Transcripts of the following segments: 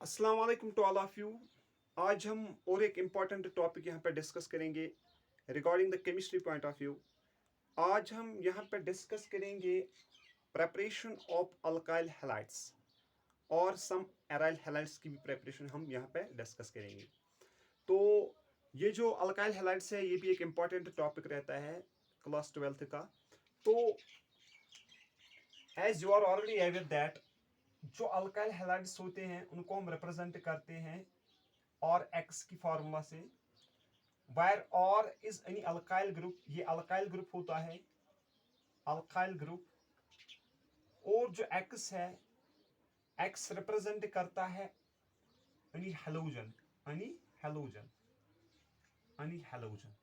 अस्सलाम वालेकुम to all of you. आज हम और एक इम्पॉर्टेंट टॉपिक यहाँ पे डिस्कस करेंगे regarding the chemistry point of view. आज हम यहाँ पे डिस्कस करेंगे प्रेपरेशन ऑफ अल्काइल हैलाइड्स और सम एराइल हैलाइड्स की भी प्रेपरेशन हम यहाँ पे डिस्कस करेंगे। तो ये जो अल्काइल हैलाइड्स है ये भी एक इम्पॉर्टेंट टॉपिक रहता है क्लास 12th का। तो as you are already aware that जो अल्काइल हैलाइड्स होते हैं उनको हम रिप्रेजेंट करते हैं और एक्स की फार्मूला से। वायर और इज एनी अल्काइल ग्रुप, ये अल्काइल ग्रुप होता है, अल्काइल ग्रुप। और जो एक्स है, एक्स रिप्रेजेंट करता है any halogen, any halogen, any halogen.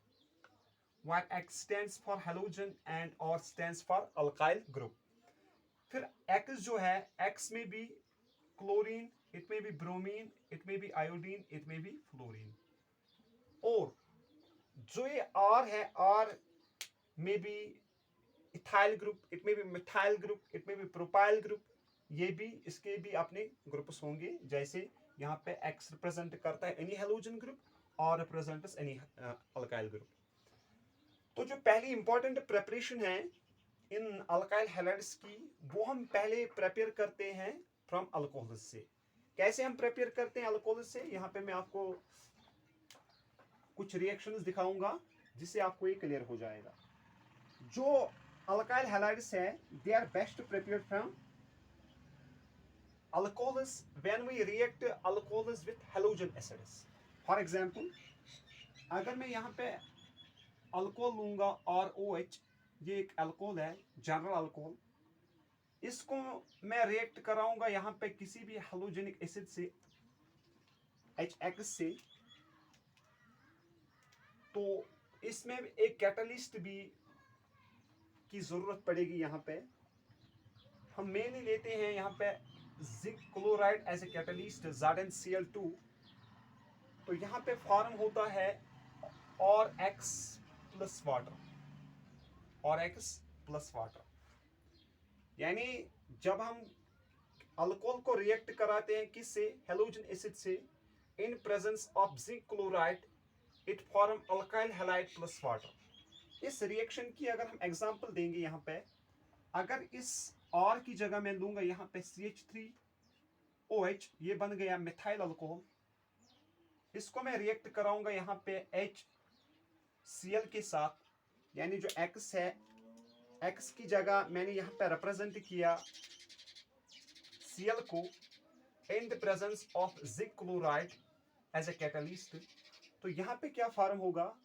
Wire x stands for halogen and और स्टैंड्स फॉर अल्काइल ग्रुप। फिर एक्स जो है, एक्स में भी क्लोरीन, इट में भी ब्रोमीन, इट में भी आयोडीन, इट में भी फ्लोरीन। और जो ये आर है, आर में भी इथाइल ग्रुप, इट में भी मिथाइल ग्रुप, इट में भी प्रोपाइल ग्रुप। ये भी इसके भी अपने ग्रुप्स होंगे। जैसे यहाँ पे एक्स रिप्रेजेंट करता है एनी हेलोजन ग्रुप और रिप्रेजेंट्स एनी अल्काइल ग्रुप। तो जो पहली इंपॉर्टेंट प्रेपरेशन है इन अल्काइल हैलाइड्स की, वो हम पहले प्रिपेयर करते हैं फ्रॉम अल्कोहल से। कैसे हम प्रिपेयर करते हैं अल्कोहल से, यहाँ पे मैं आपको कुछ रिएक्शंस दिखाऊंगा जिससे आपको ये क्लियर हो जाएगा। जो अल्काइल हैलाइड्स है, they are best prepared from alcohols when we react alcohols with halogen acids. For example, अगर मैं यहाँ पे अल्कोहल लूंगा ROH, ये एक अल्कोहल है, जनरल अल्कोहल। इसको मैं रिएक्ट कराऊंगा यहाँ पे किसी भी हेलोजेनिक एसिड से, HX से। तो इसमें एक कैटलिस्ट भी की जरूरत पड़ेगी। यहाँ पे हम मेनली लेते हैं यहाँ पे zinc chloride as a catalyst, ZnCl2। तो यहाँ पे फॉर्म होता है और एक्स प्लस वाटर, और एक्स प्लस वाटर। यानी जब हम अल्कोहल को रिएक्ट कराते हैं किससे, हेलोजन एसिड से, in presence of zinc chloride, it form alkyl halide plus water. इस रिएक्शन की अगर हम एग्जांपल देंगे यहाँ पे, अगर इस R की जगह मैं लूंगा यहाँ पे CH3OH, ये बन गया मिथाइल अल्कोहल। इसको मैं रिएक्ट कराऊंगा यहाँ पे HCl के साथ, यानी जो X है, X की जगह मैंने यहाँ पे रिप्रेजेंट किया Cl को in the presence of zinc chloride as a catalyst. तो यहाँ पे क्या फॉर्म होगा,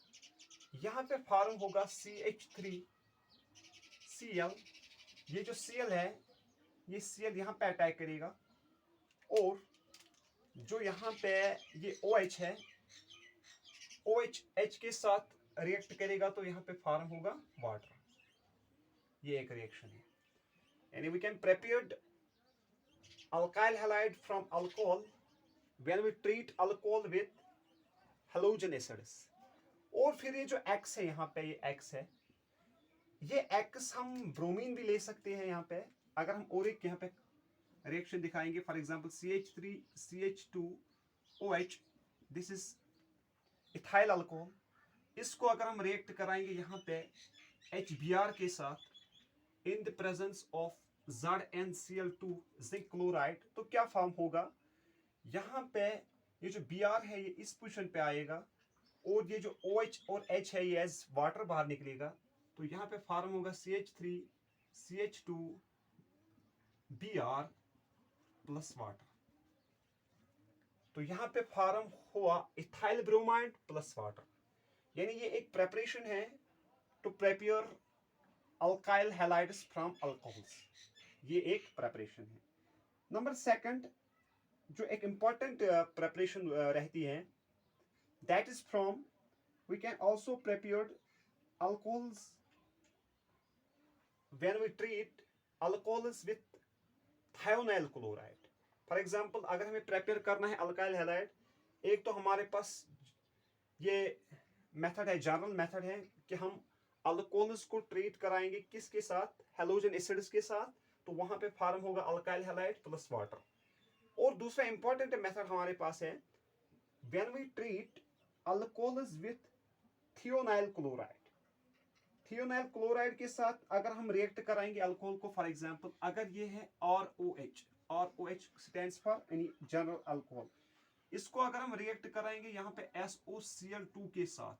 यहाँ पे फॉर्म होगा CH3Cl। ये जो Cl है, ये Cl यहाँ पे अटैक करेगा, और जो यहाँ पे ये OH है, OH H के साथ रिएक्ट करेगा, तो यहाँ पे फॉर्म होगा वाटर। ये एक रिएक्शन है। यानी we can prepare alkyl halide from alcohol when we treat alcohol with halogen acids। और फिर ये जो X है, यहाँ पे ये X है, ये X हम ब्रोमीन भी ले सकते हैं यहाँ पे। अगर हम और एक यहाँ पे रिएक्शन दिखाएंगे, for example CH3CH2OH, this is ethyl alcohol. इसको अगर हम रिएक्ट कराएंगे यहाँ पे HBr के साथ इन the presence of ZnCl2 zinc chloride, तो क्या फॉर्म होगा, यहाँ पे ये जो Br है ये इस पोजीशन पे आएगा, और ये जो OH और H है ये एज वाटर बाहर निकलेगा। तो यहाँ पे फॉर्म होगा CH3CH2Br प्लस वाटर। तो यहाँ पे फॉर्म हुआ इथाइल ब्रोमाइड प्लस वाटर। यानी ये एक प्रेपरेशन है to prepare alkyl halides from alcohols. ये एक प्रेपरेशन है। नंबर सेकंड, जो एक इंपॉर्टेंट प्रेपरेशन रहती है, that is from, we can also prepare alcohols when we treat alcohols with thionyl chloride. For example, अगर हमें प्रिपेयर करना है अल्काइल हैलाइड, एक तो हमारे पास ये मेथड है, जनरल मेथड है कि हम अल्कोहल्स को ट्रीट कराएंगे किसके साथ, हेलोजन एसिड्स के साथ। तो वहां पे फॉर्म होगा अल्काइल हैलाइड प्लस वाटर। और दूसरा इंपॉर्टेंट मेथड हमारे पास है, when we treat alcohols with thionyl chloride. Thionyl chloride के साथ अगर हम रिएक्ट कराएंगे अल्कोहल को, फॉर एग्जांपल अगर ये है ROH, ROH स्टैंड्स फॉर यानी जनरल अल्कोहल, इसको अगर हम रिएक्ट कराएंगे यहाँ पे SOCl2 के साथ,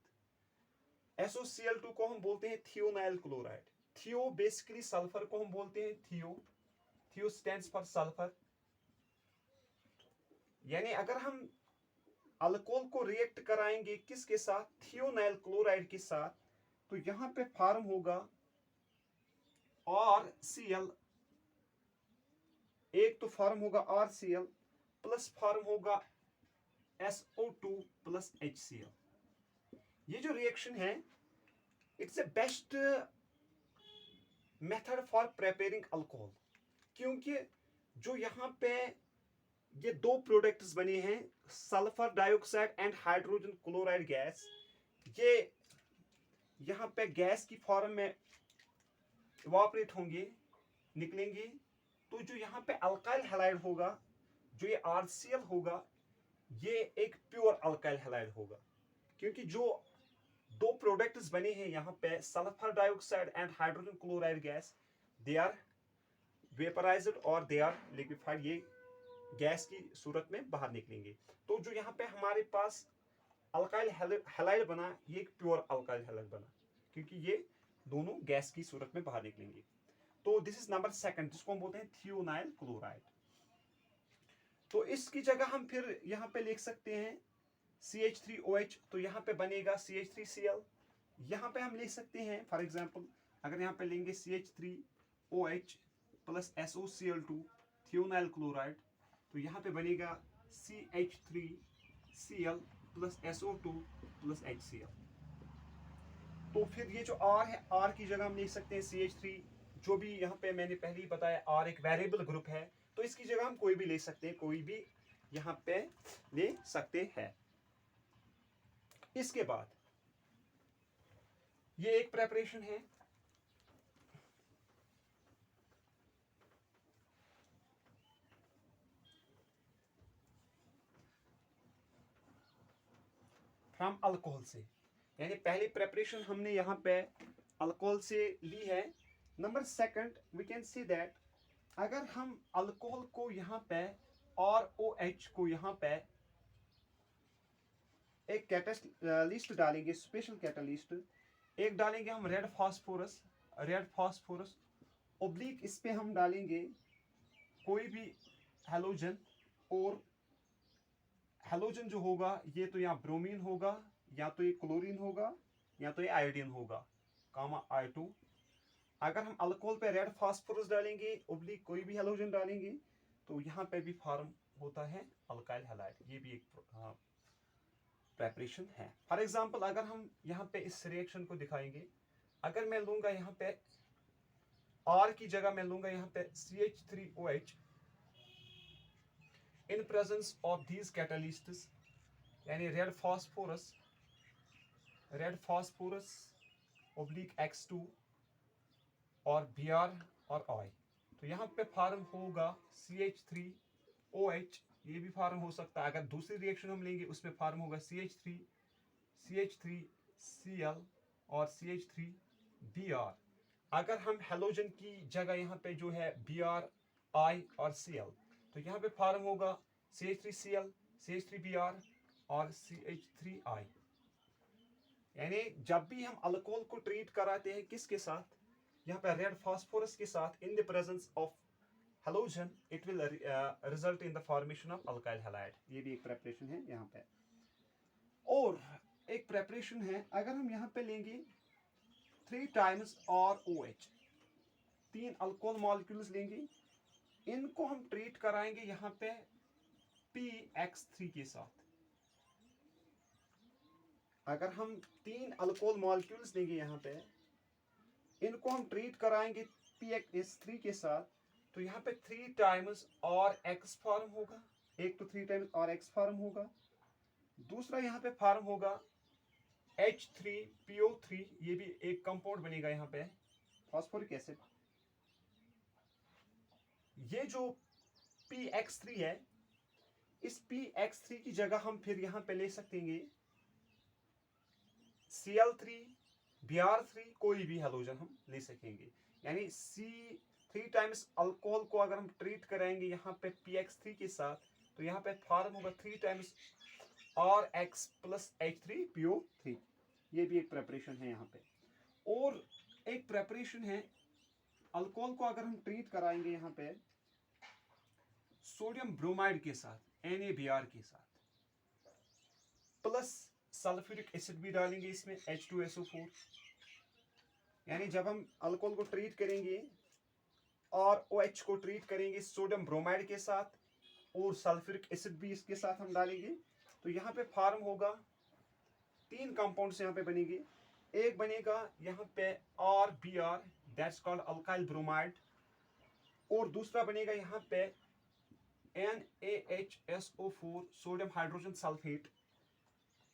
SOCl2 को हम बोलते हैं थियोनाइल क्लोराइड। थियो बेसिकली सल्फर को हम बोलते हैं थियो, थियो स्टैंड्स फॉर सल्फर। यानी अगर हम अल्कोहल को रिएक्ट कराएंगे किसके साथ, थियोनाइल क्लोराइड के साथ, तो यहां पे फॉर्म होगा RCl, एक तो फॉर्म होगा RCl प्लस फॉर्म होगा SO2 प्लस HCl। ये जो रिएक्शन है it's a best method for preparing alcohol, क्योंकि जो यहाँ पे ये दो प्रोडक्ट्स बने हैं, sulphur dioxide and hydrogen chloride gas, ये यहाँ पे गैस की फॉर्म में इवापोरेट होंगे, निकलेंगे। तो जो यहाँ पे अल्काइल हैलाइड होगा, जो ये RCl होगा, ये एक प्योर अल्काइल हैलाइड होगा, क्योंकि जो दो प्रोडक्ट्स बने हैं यहाँ पे sulphur dioxide and hydrogen chloride gas, they are vaporised और दे आर लिक्विफाइड, ये गैस की सूरत में बाहर निकलेंगे। तो जो यहाँ पे हमारे पास अल्काइल हैलाइड बना, ये एक प्योर अल्काइल हैलाइड बना, क्योंकि ये दोनों गैस की सूरत में बाहर निकलेंगे। तो दिस इज नंबर सेकंड, जिसको हम बोलते हैं थियोनाइल क्लोराइड। तो इसकी जगह हम फिर यहाँ पे लिख सकते हैं CH3OH, तो यहाँ पे बनेगा CH3Cl। यहाँ पे हम लिख सकते हैं फॉर एग्जांपल, अगर यहाँ पे लेंगे CH3OH plus SOCl2 thionyl chloride, तो यहाँ पे बनेगा CH3Cl plus SO2 plus HCl। तो फिर ये जो R है, R की जगह हम लिख सकते हैं CH3, जो भी यहाँ पे मैंने पहले ही बताया R एक वेरिएबल ग्रुप है, तो इसकी जगह हम कोई भी ले सकते हैं, कोई भी यहाँ पे ले सकते हैं। इसके बाद ये एक प्रेपरेशन है, फ्रॉम अल्कोहल से, यानी पहली प्रेपरेशन हमने यहाँ पे अल्कोहल से ली है। Number second we can see that अगर हम अल्कोहल को यहाँ पे ROH को यहाँ पे एक कैटलिस्ट डालेंगे, स्पेशल कैटलिस्ट एक डालेंगे हम रेड फास्फोरस ओब्लिक, इस पे हम डालेंगे कोई भी हैलोजन, और हैलोजन जो होगा ये तो यहाँ ब्रोमीन होगा, या तो ये क्लोरीन होगा, या तो ये आयोडीन होगा, कामा I2। अगर हम अल्कोहल पे रेड फास्फोरस डालेंगे ओब्लिक कोई भी हैलोजन डालेंगे, तो यहाँ पे भी फॉर्म होता है अल्काइल हैलाइड, ये भी एक प्रेपरेशन है। फॉर एग्जांपल अगर हम यहाँ पे इस रिएक्शन को दिखाएंगे, अगर मैं लूंगा यहाँ पे R की जगह मैं लूंगा यहाँ पे CH3OH in presence of these catalysts, यानी रेड फास्फोरस ओब्लिक X2 और Br और I, तो यहाँ पे फॉर्म होगा CH3OH, ये भी फॉर्म हो सकता है। अगर दूसरी रिएक्शन हम लेंगे उसमें फॉर्म होगा CH3Cl और CH3Br। अगर हम हैलोजन की जगह यहाँ पे जो है Br, I और Cl, तो यहाँ पे फॉर्म होगा CH3Cl, CH3Br और CH3I। यानी जब भी हम अल्कोहल को ट्रीट कराते हैं किसके साथ, यहाँ पे रेड फास्फोरस के साथ, इन the presence of halogen, it will result in the formation of alkyl halide। ये भी एक प्रेपरेशन है यहाँ पे। और एक प्रेपरेशन है, अगर हम यहाँ पे लेंगे 3 times ROH, 3 अल्कोहल मॉलिक्यूल्स लेंगे, इनको हम ट्रीट कराएंगे यहाँ पे PX3 के साथ। अगर हम 3 अल्कोहल मॉलिक्यूल्स लेंगे यहाँ पे, इनको हम ट्रीट कराएंगे PX3 के साथ, तो यहाँ पे 3 times RX फॉर्म होगा, एक तो 3 times RX फॉर्म होगा, दूसरा यहाँ पे फॉर्म होगा H3PO3, ये भी एक कंपाउंड बनेगा यहाँ पे फास्फोरिक एसिड। ये जो PX3 है इस PX3 की जगह हम फिर यहाँ पे ले सकते हैं Cl3, Br3, कोई भी हेलोजन हम ले सकेंगे। यानी C3 टाइम्स अल्कोहल को अगर हम ट्रीट कराएंगे यहाँ पे PX3 के साथ, तो यहाँ पे फॉर्म होगा 3 टाइम्स RX प्लस H3PO3। ये भी एक प्रेपरेशन है यहाँ पे। और एक प्रेपरेशन है, अल्कोहल को अगर हम ट्रीट कराएंगे यहाँ पे सोडियम ब्रोमाइड के साथ, NaBr के साथ, प्लस सल्फ्यूरिक एसिड भी डालेंगे इसमें H2SO4। यानी जब हम अल्कोहल को ट्रीट करेंगे और OH को ट्रीट करेंगे सोडियम ब्रोमाइड के साथ और सल्फ्यूरिक एसिड भी इसके साथ हम डालेंगे, तो यहाँ पे फॉर्म होगा 3 कंपाउंड्स यहाँ पे बनेंगे। एक बनेगा यहाँ पे RBr, that's called alkyl bromide, और दूसरा बनेगा यहाँ पे NaHSO4, सोडियम हाइड्रोजन सल्फेट,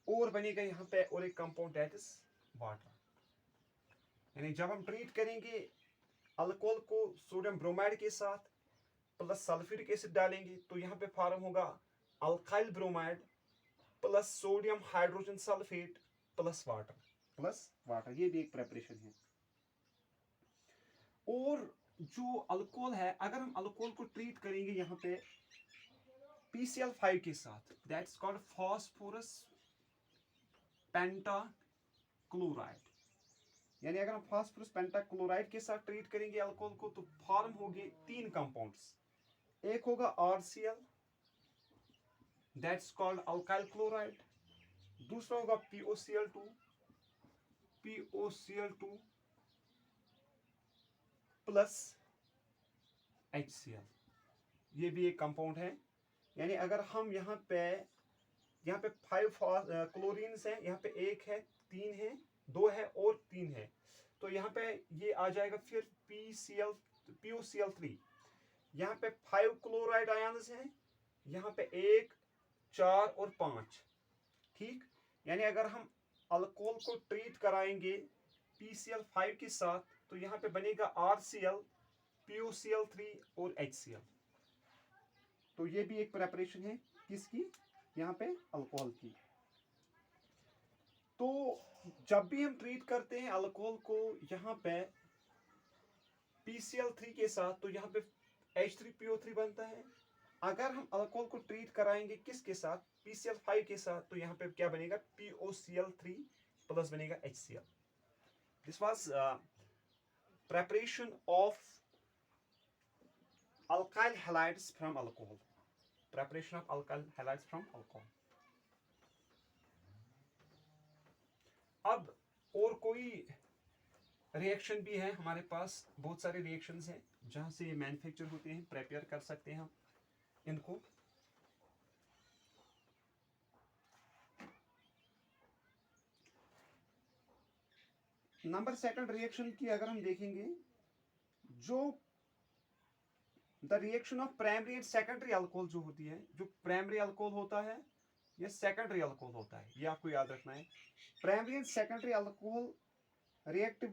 और बनेगा यहाँ पे और एक कंपाउंड दैट इज वाटर। यानी जब हम ट्रीट करेंगे अल्कोहल को सोडियम ब्रोमाइड के साथ प्लस सल्फ्यूरिक एसिड डालेंगे, तो यहाँ पे फॉर्म होगा alkyl bromide plus sodium hydrogen sulphate plus water. ये भी एक प्रेपरेशन है। और जो अल्कोहल है, अगर हम अल्कोहल को ट्रीट करेंगे यहाँ पे PCl5 के साथ, दैट्स कॉल्ड फॉस्फोरस पेंटाक्लोराइड। यानी अगर हम फास्फोरस पेंटाक्लोराइड के साथ ट्रीट करेंगे अल्कोहल को, तो फॉर्म होंगे 3 कंपाउंड्स। एक होगा RCl, that's called alkyl chloride, दूसरा होगा POCl2 प्लस HCl। ये भी एक कंपाउंड है। यानी अगर हम यहाँ पे 5 क्लोरीन्स है, यहाँ पे 1 है, 3 है, 2 है और 3 है, तो यहाँ पे ये आ जाएगा फिर POCl3। यहाँ पे 5 क्लोराइड आयन्स हैं, यहाँ पे 1, 4 और 5। ठीक, यानी अगर हम अल्कोहल को ट्रीट कराएंगे PCl5 के साथ, तो यहाँ पे बनेगा RCl, POCl3 और HCl। तो ये भी एक प्रेपरेशन है किसकी, यहाँ पे अल्कोहल की। तो जब भी हम ट्रीट करते हैं अल्कोहल को यहाँ पे PCl3 के साथ, तो यहाँ पे H3PO3 बनता है। अगर हम अल्कोहल को ट्रीट कराएंगे किसके साथ, PCl5 के साथ, तो यहाँ पे क्या बनेगा, POCl3 प्लस बनेगा HCl। This was preparation of alkyl halides from alcohol. Preparation of alkyl halides from alcohol. अब और कोई रिएक्शन भी है हमारे पास, बहुत सारे रिएक्शंस हैं जहां से मैन्युफैक्चर होते हैं, प्रिपेयर कर सकते हैं हम इनको। नंबर सेकंड रिएक्शन की अगर हम देखेंगे, जो the reaction of primary and secondary alcohol जो होती है, जो प्राइमरी अल्कोहल होता है या सेकेंडरी अल्कोहल होता है, ये आपको याद रखना है। Primary and secondary alcohol react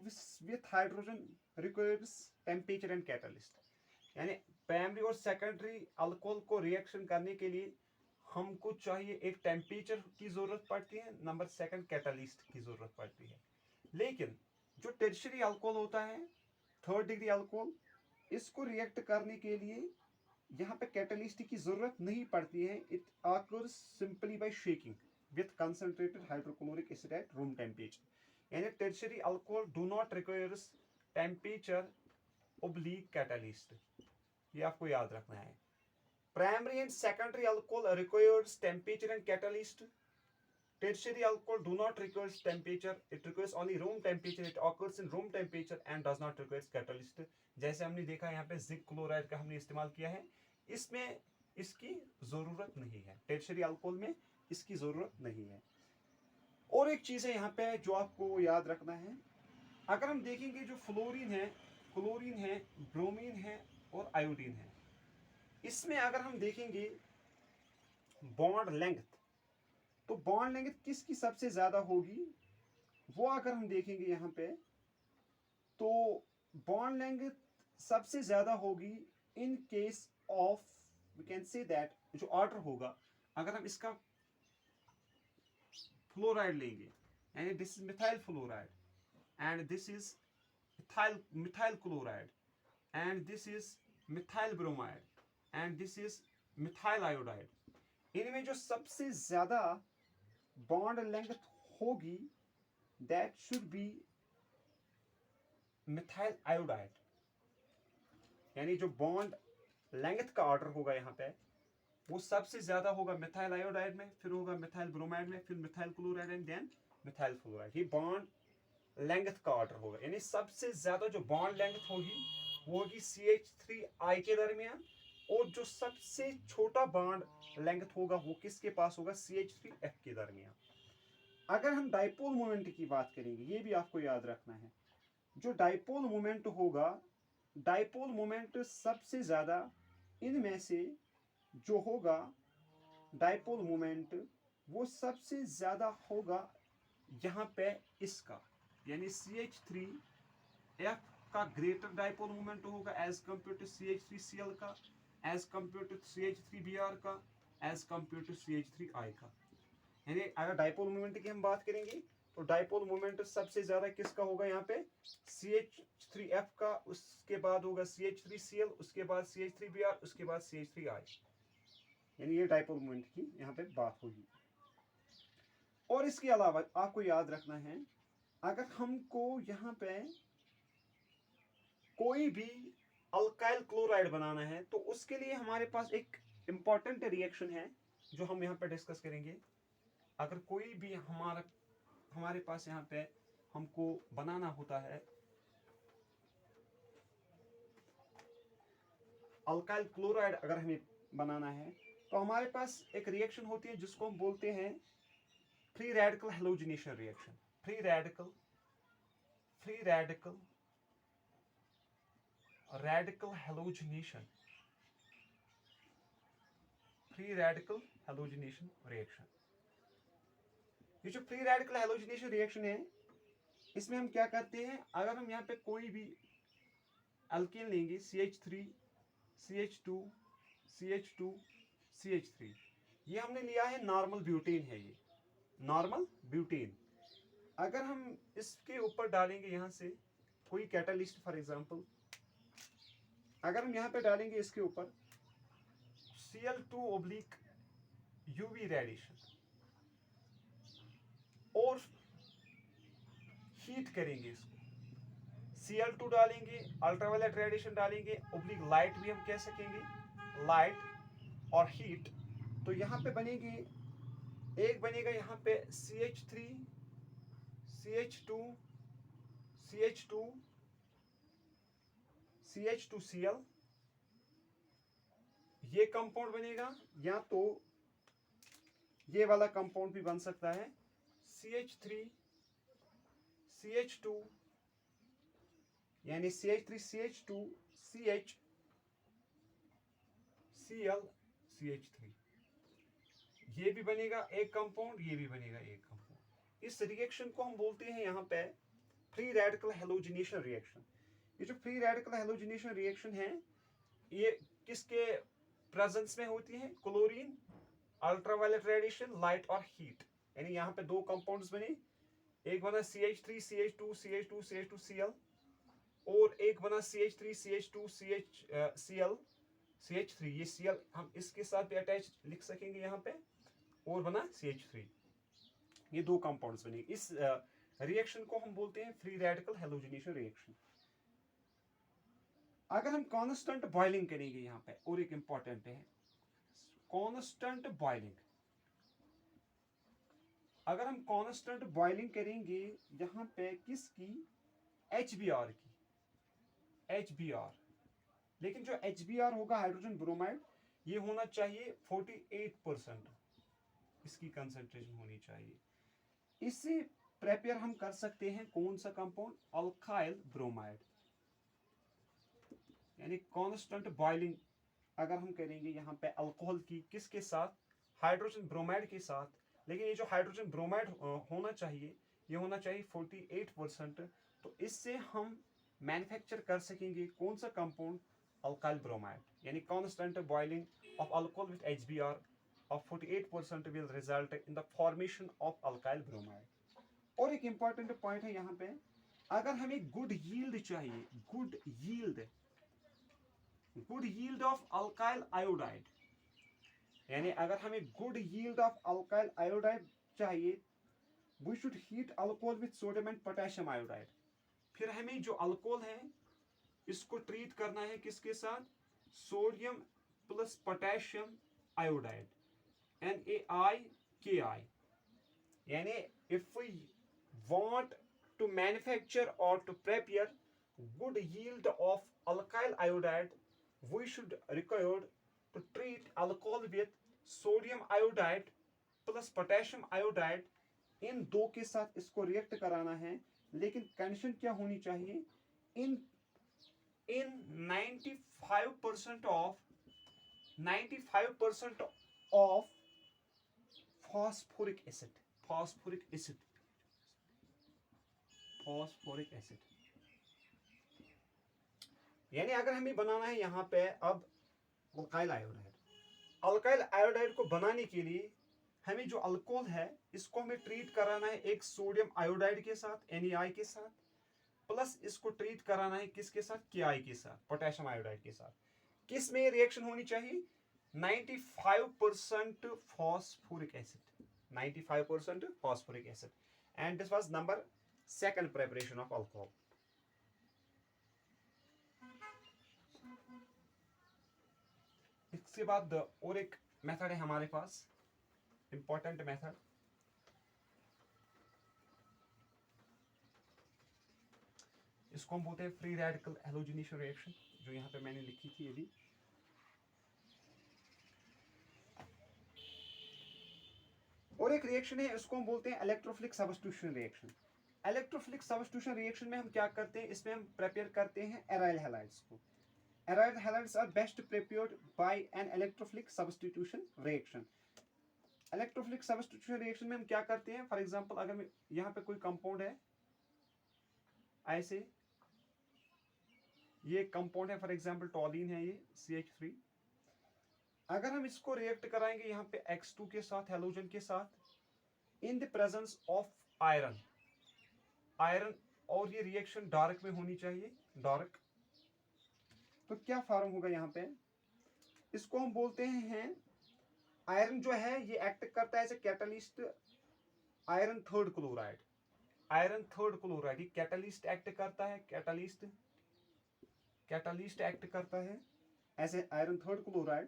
with hydrogen requires temperature and catalyst. यानी प्राइमरी और सेकेंडरी अल्कोहल को रिएक्शन करने के लिए हमको चाहिए एक टेम्परेचर की जरूरत पड़ती है, नंबर सेकंड कैटलिस्ट की जरूरत पड़ती है। लेकिन जो टर्शियरी अल्कोहल होता है, थर्ड डिग्री अल्कोहल, इसको रिएक्ट करने के लिए यहाँ पे कैटलिस्ट की जरूरत नहीं पड़ती है। It occurs simply by shaking with concentrated hydrochloric acid at room temperature. यानी tertiary alcohol do not requires temperature oblique catalyst, ये आपको याद रखना है। Primary and secondary alcohol requires temperature and catalyst. Tertiary alcohol do not requires temperature, it requires only room temperature, it occurs in room temperature and does not requires catalyst। जैसे हमने देखा यहाँ पे जिंक क्लोराइड का हमने इस्तेमाल किया है, इसमें इसकी जरूरत नहीं है, टेर्शियरी अल्कोहल में इसकी जरूरत नहीं है। और एक चीज है यहाँ पे जो आपको याद रखना है, अगर हम देखेंगे जो फ्लोरीन है, क्लोरीन है, ब्रोमीन है और आयोडीन है, इसमें अगर हम देखेंगे बॉन्ड लेंथ, तो बॉन्ड लेंथ किसकी सबसे ज्यादा होगी, वो अगर हम देखेंगे यहाँ पे, तो बॉन्ड लेंथ सबसे ज्यादा होगी in case of we can say that जो ऑर्डर होगा, अगर हम इसका फ्लोराइड लेंगे, यानी this is methyl fluoride and this is methyl chloride and this is methyl bromide and this is methyl iodide, इनमें जो सबसे ज्यादा बॉन्ड लेंथ होगी that should be methyl iodide, यानी जो बॉन्ड लेंथ का ऑर्डर होगा यहाँ पे वो सबसे ज्यादा होगा मिथाइल आयोडाइड में, फिर होगा मिथाइल ब्रोमाइड में, फिर methyl chloride and then methyl fluoride. ये बॉन्ड लेंथ का ऑर्डर होगा, यानी सबसे ज्यादा जो बॉन्ड लेंथ होगी वो होगी CH3I के दरमियान, और जो सबसे छोटा बॉन्ड लेंथ होगा वो किसके पास होगा, CH3F के दरमियान। अगर हम डाइपोल मोमेंट की बात करेंगे, ये भी आपको याद रखना है, जो डाइपोल मोमेंट होगा, डाइपोल मोमेंट सबसे ज्यादा इनमें से जो होगा डाइपोल मोमेंट वो सबसे ज्यादा होगा यहाँ पे इसका, यानी CH3F का ग्रेटर डाइपोल मोमेंट होगा एज कंपेयर टू CH3Cl का, एज कंपेयर टू CH3Br का, एज कंपेयर टू CH3I का। यानी अगर डाइपोल मोमेंट की हम बात करेंगे तो डाइपोल मोमेंट सबसे ज्यादा किसका होगा यहाँ पे, CH3F का, उसके बाद होगा CH3Cl, उसके बाद CH3Br, उसके बाद CH3I, यानी ये डाइपोल मोमेंट की यहाँ पे बात होगी। और इसके अलावा आपको याद रखना है, अगर हमको यहाँ पे कोई भी अल्काइल क्लोराइड बनाना है तो उसके लिए हमारे पास एक इंपॉर्टेंट रिएक्शन है जो हम यहाँ पे डिस्कस करेंगे। अगर कोई भी हमारे पास यहाँ पे हमको बनाना होता है अल्काइल क्लोराइड, अगर हमें बनाना है तो हमारे पास एक रिएक्शन होती है जिसको हम बोलते हैं free radical halogenation reaction. Free radical halogenation, free radical halogenation reaction. ये जो फ्री रेडिकल हैलोजिनेशन रिएक्शन है, इसमें हम क्या करते हैं, अगर हम यहाँ पे कोई भी अल्केन लेंगे, CH3 CH2 CH2 CH3, ये हमने लिया है नॉर्मल ब्यूटेन है, ये नॉर्मल ब्यूटेन। अगर हम इसके ऊपर डालेंगे यहाँ से कोई कैटालिस्ट, फॉर एग्जांपल अगर हम यहाँ पे डालेंगे इसके ऊपर Cl2 UV रेडिएशन और हीट करेंगे इसको, Cl2 डालेंगे, अल्ट्रावायलेट रेडिएशन डालेंगे, ओब्लिक लाइट भी हम कह सकेंगे, लाइट और हीट, तो यहाँ पे बनेगी, एक बनेगा यहाँ पे CH3 CH2 CH2 CH2Cl, ये कंपाउंड बनेगा, या तो ये वाला कंपाउंड भी बन सकता है CH3 CH2, यानी CH3 CH2 CH Cl CH3, ये भी बनेगा एक कंपाउंड, ये भी बनेगा एक कंपाउंड। इस रिएक्शन को हम बोलते हैं यहाँ पे फ्री रेडिकल हैलोजिनेशन रिएक्शन। ये जो फ्री रेडिकल हैलोजिनेशन रिएक्शन है ये किसके प्रेजेंस में होती है, क्लोरीन, अल्ट्रावायलेट रेडिएशन, लाइट और हीट, यानी यहाँ पे दो कंपाउंड्स बने, एक बना CH3 CH2 CH2 CH2Cl और एक बना CH3 CH2 CH CH3, ये Cl हम इसके साथ भी अटैच लिख सकेंगे यहाँ पे, और बना CH3, ये दो कंपाउंड्स बने। इस रिएक्शन को हम बोलते हैं फ्री रेडिकल हैलोजिनेशन रिएक्शन। अगर हम कांस्टेंट बॉइलिंग करेंगे यहाँ पे, और एक इंपॉर्टेंट है कांस्टेंट बॉइलिंग, अगर हम कांस्टेंट बॉइलिंग करेंगे यहाँ पे किसकी, HBr की, HBr, लेकिन जो HBr होगा हाइड्रोजन ब्रोमाइड, ये होना चाहिए 48%, इसकी कंसंट्रेशन होनी चाहिए। इससे प्रिपेयर हम कर सकते हैं कौन सा कंपाउंड, अल्काइल ब्रोमाइड, यानी कांस्टेंट बॉइलिंग अगर हम करेंगे यहाँ पे अल्कोहल की, किसके साथ, हाइड्रोजन ब्रोमाइड के साथ, लेकिन ये जो हाइड्रोजन ब्रोमाइड होना चाहिए ये होना चाहिए 48%, तो इससे हम मैन्युफैक्चर कर सकेंगे कौन सा कंपाउंड, alkyl bromide, यानी constant boiling of alcohol with HBr of 48% will result in the formation of alkyl bromide. और एक इंपॉर्टेंट पॉइंट है यहाँ पे, अगर हमें गुड यील्ड चाहिए, good yield of alkyl iodide, यानी अगर हमें good yield of alkyl iodide चाहिए, we should heat alcohol with sodium and potassium iodide. फिर हमें जो अल्कोहल है इसको ट्रीट करना है किसके साथ, sodium plus potassium iodide, NaIKI. यानी if we want to manufacture or to prepare good yield of alkyl iodide, we should require to treat alcohol with sodium iodide plus potassium iodide. इन दो के साथ इसको react कराना है, लेकिन condition क्या होनी चाहिए, इन 95% of phosphoric acid. यानी अगर हमें बनाना है यहाँ पे अब अल्काइल आयोडाइड को बनाने के लिए हमें जो अल्कोहल है इसको हमें ट्रीट कराना है एक सोडियम आयोडाइड के साथ, NaI के साथ, प्लस इसको ट्रीट कराना है किसके साथ, KI के साथ, पोटेशियम आयोडाइड के साथ. किस में रिएक्शन होनी चाहिए, 95% phosphoric acid. And this was number 2 preparation of alcohol. इसके बाद और एक मेथड है हमारे पास, इंपॉर्टेंट मेथड. इसको हम बोलते हैं फ्री रेडिकल हैलोजिनेशन रिएक्शन, जो यहाँ पे मैंने लिखी थी अभी. और एक रिएक्शन है, इसको हम बोलते हैं electrophilic substitution reaction. Electrophilic substitution reaction में हम क्या करते हैं, इसमें हम प्रिपेयर करते हैं एराइल हैलाइड्स को. Aryl halides are best prepared by an electrophilic substitution reaction. Electrophilic substitution reaction में हम क्या करते हैं, फॉर एग्जांपल अगर यहाँ पे कोई कंपाउंड है ऐसे, ये कंपाउंड है फॉर एग्जांपल टॉलिन है, ये CH3. अगर हम इसको रिएक्ट कराएंगे यहाँ पे X2 के साथ, हैलोजन के साथ, इन द प्रेजेंस ऑफ आयरन, और ये रिएक्शन डार्क में होनी चाहिए, डार्क, तो क्या फॉर्म होगा यहाँ पे, इसको हम बोलते हैं आयरन जो है ये एक्ट करता है as a catalyst, iron third chloride, ये कैटलिस्ट एक्ट करता है, कैटलिस्ट एक्ट करता है as a iron third chloride.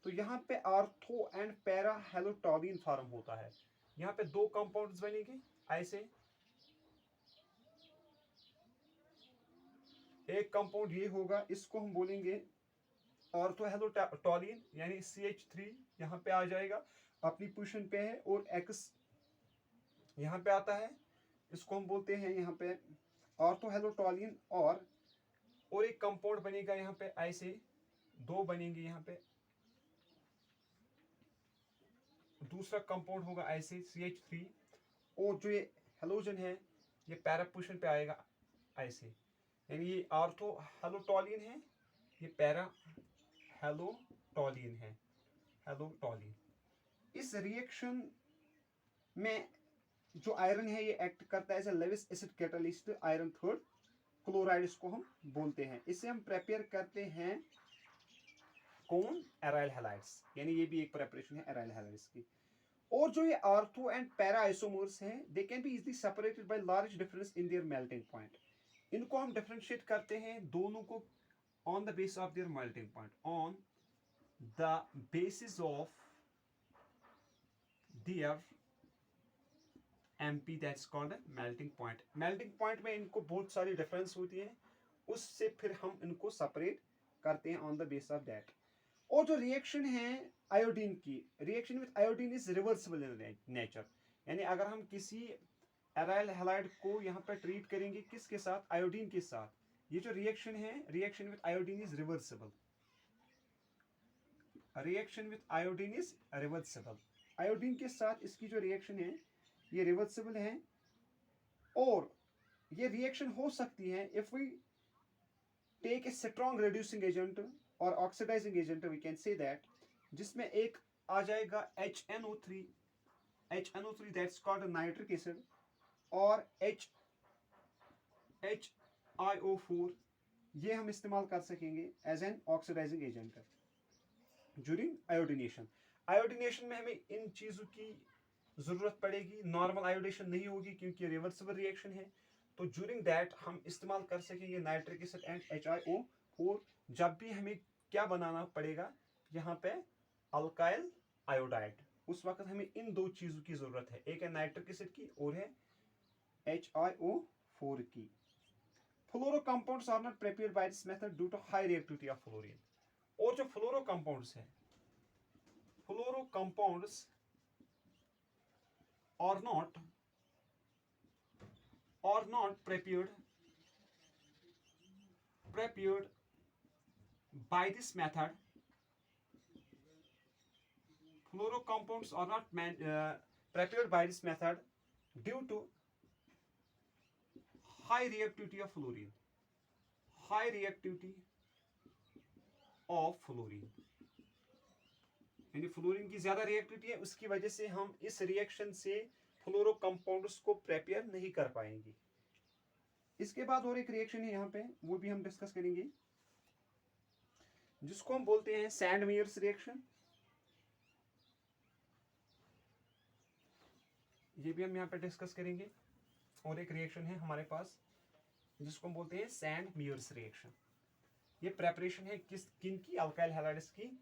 तो यहाँ पे ortho and para halotoluene form होता है. यहाँ पे दो कंपाउंड्स बनेंगे ऐसे, एक कंपाउंड ये होगा, इसको हम बोलेंगे ऑर्थो हैलोटॉलिन, यानी CH3 यहाँ पे आ जाएगा, अपनी पोजीशन पे है, और X यहाँ पे आता है, इसको हम बोलते हैं यहाँ पे ऑर्थो हैलोटॉलिन. और एक कंपाउंड बनेगा यहाँ पे ऐसे, दो बनेंगे यहाँ पे, दूसरा कंपाउंड होगा ऐसे CH3, और जो ये हैलोजन है ये पैरा पोजीशन पे आएगा ऐसे, यानी ये ऑर्थो हैलोटॉलिन है, ये पैरा हैलोटॉलिन है, हैलोटॉलिन. इस रिएक्शन में जो आयरन है ये एक्ट करता है as a Lewis acid catalyst, iron third chloride इसको हम बोलते हैं. इसे हम प्रिपेयर करते हैं कौन, एराइल हैलाइड्स, यानी ये भी एक प्रिपरेशन है एराइल हैलाइड्स की. और जो ये आर्थो एंड पैरा आइसोमर्स हैं, they can be easily separated by large difference in their melting point. इनको हम डिफरेंशिएट करते हैं दोनों को on the basis of their melting point, on the basis of their MP, that's called melting point. Melting point में इनको बहुत सारी डिफरेंस होती है, उससे फिर हम इनको सेपरेट करते हैं on the basis of that. और जो रिएक्शन है आयोडीन की, reaction with iodine is reversible in nature, यानी अगर हम किसी एराइल हैलाइड को यहाँ पर ट्रीट करेंगे किसके साथ, आयोडीन के साथ, ये जो रिएक्शन है, reaction with iodine is reversible, iodine के साथ इसकी जो रिएक्शन है ये रिवर्सिबल है. और ये रिएक्शन हो सकती है if we take a strong reducing agent और oxidising agent we can say that, जिसमें एक आ जाएगा HNO3 that's called nitric acid, और HiO4 ये हम इस्तेमाल कर सकेंगे as an oxidizing agent during iodination. Iodination में हमें इन चीज़ों की ज़रूरत पड़ेगी, नॉर्मल आयोडेशन नहीं होगी क्योंकि रिवर्सिबल रिएक्शन है। तो ड्यूरिंग दैट हम इस्तेमाल कर सकेंगे नाइट्रिक एसिड एंड HiO4 जब भी हमें क्या बनाना पड़ेगा यहाँ पे अल्काइल आयोडाइड, उस वक्त हमें इन दो चीज़ों की ज़रूरत है, एक है नाइट्रिक एसिड की और है HiO4 की। Fluoro compounds are not prepared by this method due to high reactivity of fluorine. और जो फ्लोरो कंपाउंड्स हैं, fluoro compounds are not prepared by this method. Fluorocompounds are not prepared by this method due to high reactivity of fluorine. High reactivity of fluorine, यानी fluorine की ज्यादा reactivity है, उसकी वजह से हम इस रिएक्शन से फ्लोरो कंपाउंड्स को प्रिपेयर नहीं कर पाएंगे। इसके बाद और एक रिएक्शन है यहाँ पे, वो भी हम डिस्कस करेंगे, जिसको हम बोलते हैं सैंड-मेयर्स रिएक्शन। ये भी हम यहाँ पे डिस्कस करेंगे। और एक रिएक्शन है हमारे पास जिसको हम बोलते हैं सैंड-मेयर्स रिएक्शन। ये प्रेपरेशन है किन की, अल्काइल हैलाइड्स की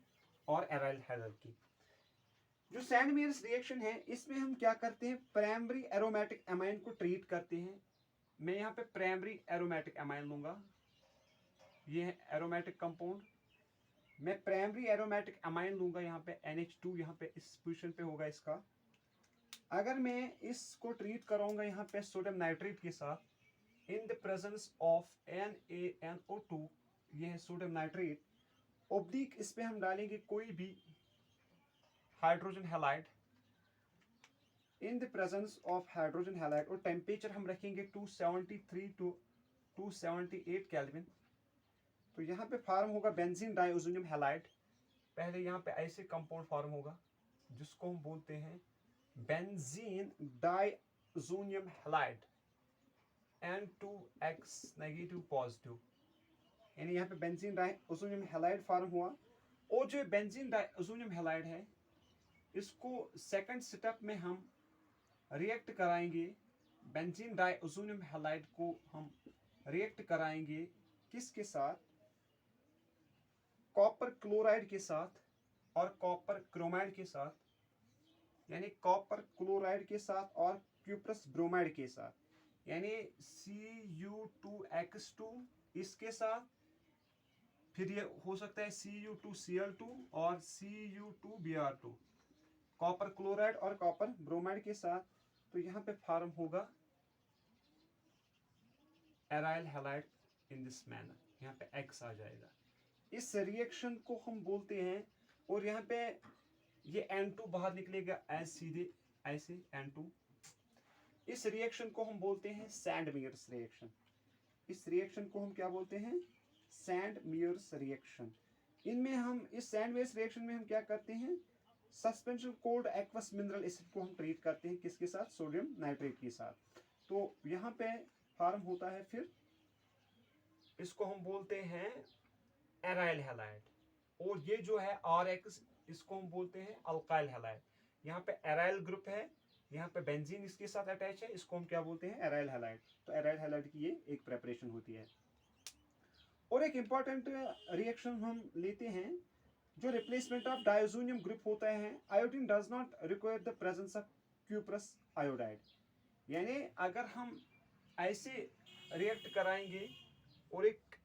और एराइल हैलाइड की। जो सैंड-मेयर्स रिएक्शन है, इसमें हम क्या करते हैं, प्राइमरी एरोमेटिक एमाइन को ट्रीट करते हैं। मैं यहाँ पे प्राइमरी एरोमेटिक एमाइन लूंगा, ये है एरोमेटिक कंपाउंड। मैं प्राइमरी एरोमेटिक एमाइन लूंगा यहाँ पे NH2, यहाँ पे इस पोजीशन पे होगा इसका। अगर मैं इसको ट्रीट कराऊंगा यहाँ पे सोडियम नाइट्रेट के साथ, इन द प्रेजेंस ऑफ NaNO2, ये है सोडियम नाइट्रेट, ऑब्लिक इस पे हम डालेंगे कोई भी hydrogen halide, in the presence of hydrogen halide, और टेम्परेचर हम रखेंगे 273 to 278 केल्विन। तो यहाँ पे फॉर्म होगा बेंजीन डाइओजोनियम हैलाइड। पहले यहाँ पे ऐसे कंपाउंड फॉर्म होगा जिसको हम बोलते हैं benzene diazonium halide N2X negative positive, यानी यहाँ पे बेंजीन डाइओजोनियम हैलाइड फॉर्म हुआ। और जो बेंजीन डाइओजोनियम हैलाइड है, इसको सेकंड स्टेप में हम रिएक्ट कराएंगे, बेंजीन डाइओजोनियम हैलाइड को हम रिएक्ट कराएंगे किसके साथ, कॉपर क्लोराइड के साथ और कॉपर क्रोमाइड के साथ, यानी कॉपर क्लोराइड के साथ और क्यूप्रस ब्रोमाइड के साथ, यानी Cu2X2 इसके साथ, फिर ये हो सकता है Cu2Cl2 और Cu2Br2, कॉपर क्लोराइड और कॉपर ब्रोमाइड के साथ। तो यहाँ पे फॉर्म होगा aryl halide in this manner, यहाँ पे X आ जाएगा। इस रिएक्शन को हम बोलते हैं, और यहाँ पे ये N2 बाहर निकलेगा ऐसे सीधे ऐसे N2। इस रिएक्शन को हम बोलते हैं सैंड-मेयर्स रिएक्शन। इस रिएक्शन को हम क्या बोलते हैं, सैंड-मेयर्स रिएक्शन। इनमें हम इस सैंड-मेयर्स रिएक्शन में हम क्या करते हैं, suspension cold aqueous mineral acid को हम ट्रीट करते हैं किसके साथ, सोडियम नाइट्रेट के साथ। तो यहाँ पे फॉर्म होता है, फिर इसको हम बोलते हैं एराइल हैलाइड, और ये जो है RX, इसको हम बोलते हैं अल्काइल हैलाइड। यहाँ पे एराइल ग्रुप है, यहाँ पे बेंजीन इसके साथ अटैच है, इसको हम क्या बोलते हैं, एराइल हैलाइड। तो एराइल हैलाइड की ये एक प्रेपरेशन होती है। और एक इंपॉर्टेंट रिएक्शन हम लेते हैं, जो रिप्लेसमेंट ऑफ डाइओजोनियम ग्रुप होता है, iodine does not require the presence of cuprous iodide. यानी अगर हम ऐसे रिएक्ट कराएंगे और एक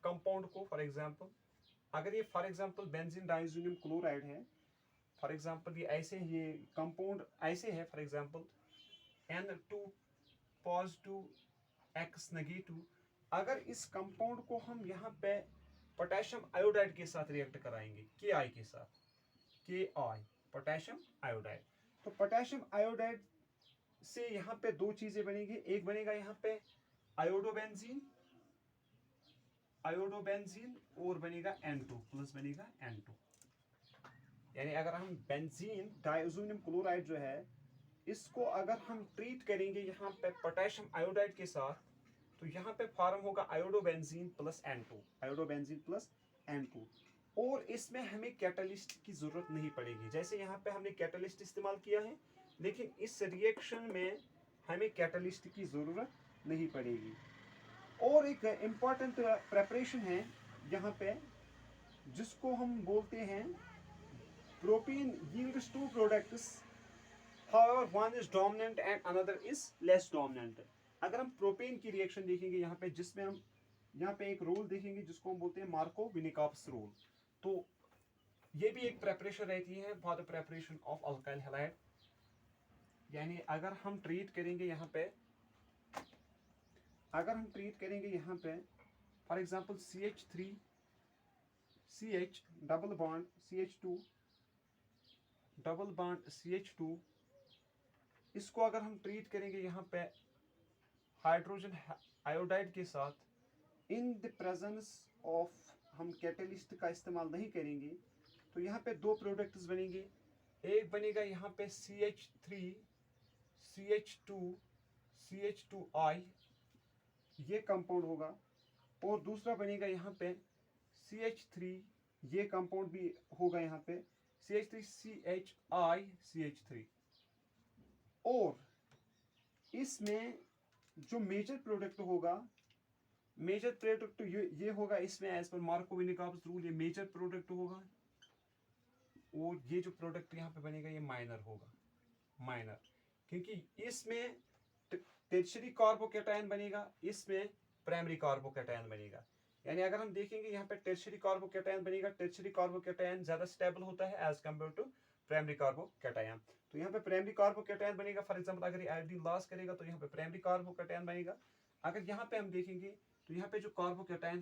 कंपाउंड को, फॉर एग्जांपल अगर ये फॉर एग्जांपल बेंजीन डाइओजोनियम क्लोराइड है, फॉर एग्जांपल ये ऐसे, ये कंपाउंड ऐसे है, for example N2 positive X negative, अगर इस कंपाउंड को हम यहाँ पे पोटेशियम आयोडाइड के साथ रिएक्ट कराएंगे, Ki के साथ, Ki पोटेशियम आयोडाइड, तो पोटेशियम आयोडाइड से यहाँ पे दो चीजें बनेगी, एक बनेगा यहाँ पे आयोडोबेंजीन, आयोडोबेंजीन और बनेगा N2 प्लस बनेगा N2। यानी अगर हम बेंजीन डाइअज़ोनियम क्लोराइड जो है इसको अगर हम ट्रीट करेंगे यहाँ पे पोटेशियम आयोडाइड के साथ तो यहाँ पे फॉर्म होगा iodobenzene plus N2, iodobenzene plus N2। और इसमें हमें कैटलिस्ट की ज़रूरत नहीं पड़ेगी। जैसे यहाँ पे हमने कैटलिस्ट इस्तेमाल किया है, लेकिन इस रिएक्शन में हमें कैटलिस्ट की ज़रूरत नहीं पड़ेगी। और एक इम्पॉर्टेंट प्रेपरेशन है यहाँ पे जिसको हम बोलते हैं propane yields two products, however one is dominant and another is less dominant। अगर हम प्रोपेन की रिएक्शन देखेंगे यहाँ पे जिसमें हम यहाँ पे एक रोल देखेंगे जिसको हम बोलते हैं मार्कोव-विनिकॉप्स रोल, तो ये भी एक प्रेपरेशन रहती है for the preparation of alkyl halide. यानी अगर हम ट्रीट करेंगे यहाँ पे for example CH3 CH double bond CH2 double bond CH2, इसको अगर हम ट्रीट करेंगे यहाँ पे हाइड्रोजन आयोडाइड के साथ इन द प्रेजेंस ऑफ, हम कैटलिस्ट का इस्तेमाल नहीं करेंगे, तो यहाँ पे दो प्रोडक्ट्स बनेंगे। एक बनेगा यहाँ पे CH3 CH2 CH2I, ये कंपाउंड होगा, और दूसरा बनेगा यहाँ पे CH3, ये कंपाउंड भी होगा यहाँ पे CH3 CHI CH3। और इसमें जो मेजर प्रोडक्ट होगा, मेजर प्रोडक्ट ये होगा इसमें एज पर मार्कोव-विनिकॉप्स रूल, ये मेजर प्रोडक्ट होगा, और ये जो प्रोडक्ट यहाँ पे बनेगा ये माइनर होगा, माइनर, क्योंकि इसमें टर्शियरी कार्बोकैटायन बनेगा, इसमें प्राइमरी कार्बोकैटायन बनेगा। यानी अगर हम देखेंगे यहाँ पे टर्शियरी कार्बोकैटायन बनेगा, टर्शियरी कार्बोकैटायन ज़्यादा स्टेबल होता है as compare to primary carbocation. तो यहाँ पे प्राइमरी कार्बोकैटायन बनेगा, फॉर एग्जांपल अगर ये आयोडीन लॉस करेगा तो यहाँ पे प्राइमरी कार्बोकैटायन बनेगा। अगर यहाँ पे हम देखेंगे तो यहाँ पे जो कार्बोकैटायन